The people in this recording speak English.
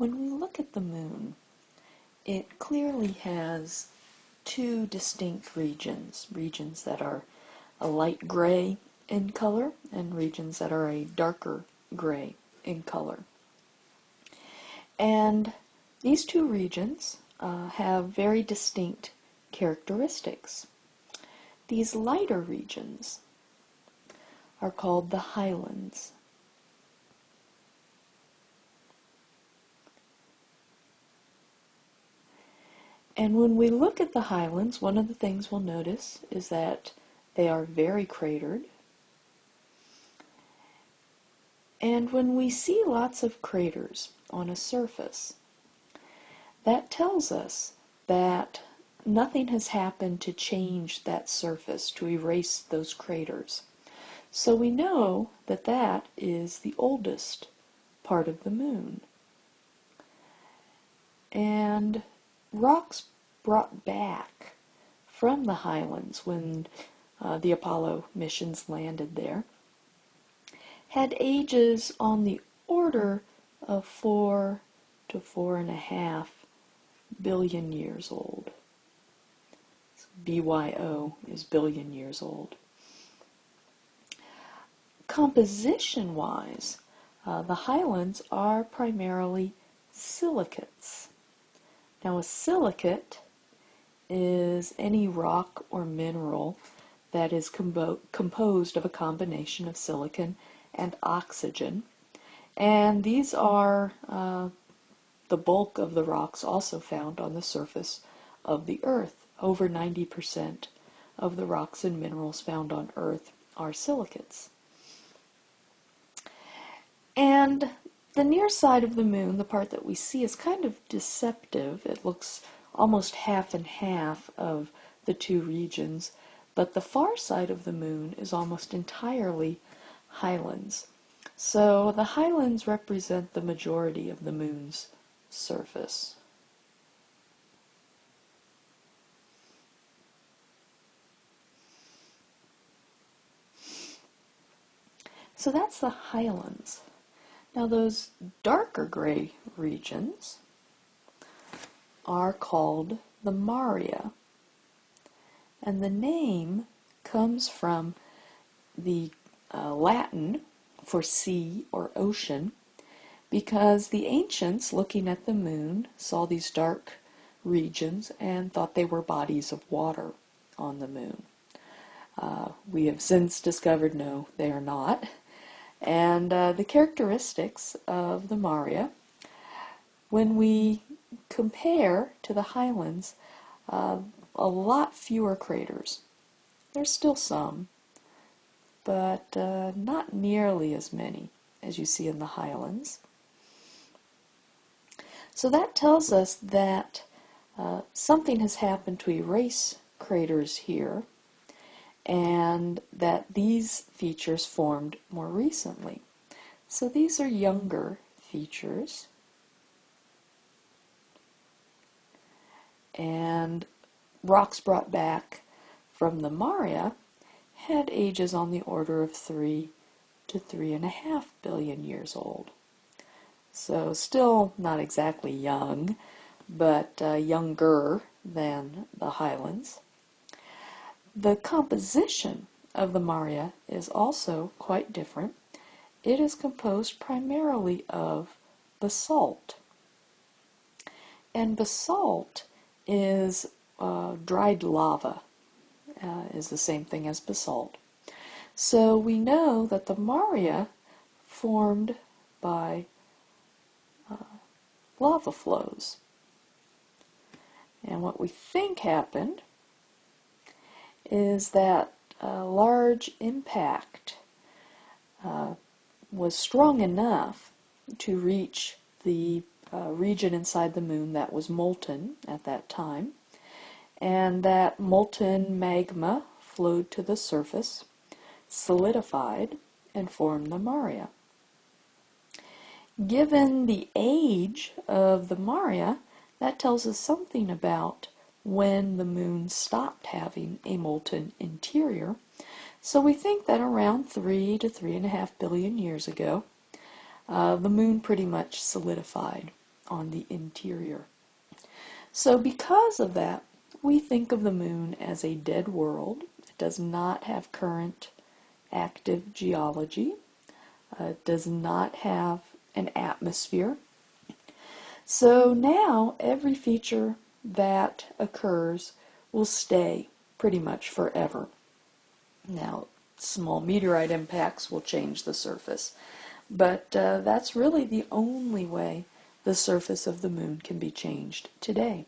When we look at the moon, it clearly has two distinct regions that are a light gray in color and regions that are a darker gray in color. And these two regions have very distinct characteristics. These lighter regions are called the Highlands. And when we look at the Highlands, one of the things we'll notice is that they are very cratered. And when we see lots of craters on a surface, that tells us that nothing has happened to change that surface, to erase those craters. So we know that that is the oldest part of the moon. And rocks brought back from the Highlands when the Apollo missions landed there had ages on the order of 4 to 4.5 billion years old. BYO is billion years old. Composition-wise, the Highlands are primarily silicates. Now, a silicate is any rock or mineral that is composed of a combination of silicon and oxygen. And these are the bulk of the rocks also found on the surface of the Earth. Over 90% of the rocks and minerals found on Earth are silicates. And the near side of the moon, the part that we see, is kind of deceptive. It looks almost half and half of the two regions, but the far side of the moon is almost entirely highlands. So the highlands represent the majority of the moon's surface. So that's the highlands. Now those darker gray regions are called the Maurya. And the name comes from the Latin for sea or ocean, because the ancients, looking at the moon, saw these dark regions and thought they were bodies of water on the moon. We have since discovered no, they are not. And the characteristics of the Maurya, when we compare to the highlands, a lot fewer craters. There's still some, but not nearly as many as you see in the highlands. So that tells us that something has happened to erase craters here, and that these features formed more recently. So these are younger features, and rocks brought back from the Maurya had ages on the order of 3 to 3.5 billion years old. So still not exactly young, but younger than the highlands. The composition of the Maurya is also quite different. It is composed primarily of basalt. And basalt is dried lava, is the same thing as basalt. So we know that the Maurya formed by lava flows. And what we think happened is that a large impact was strong enough to reach the region inside the moon that was molten at that time, and that molten magma flowed to the surface, solidified, and formed the Maurya. Given the age of the Maurya, that tells us something about when the moon stopped having a molten interior. So we think that around 3 to 3.5 billion years ago, the moon pretty much solidified on the interior. So because of that, we think of the moon as a dead world. It does not have current active geology. It does not have an atmosphere. So now every feature that occurs will stay pretty much forever. Now, small meteorite impacts will change the surface, but that's really the only way the surface of the moon can be changed today.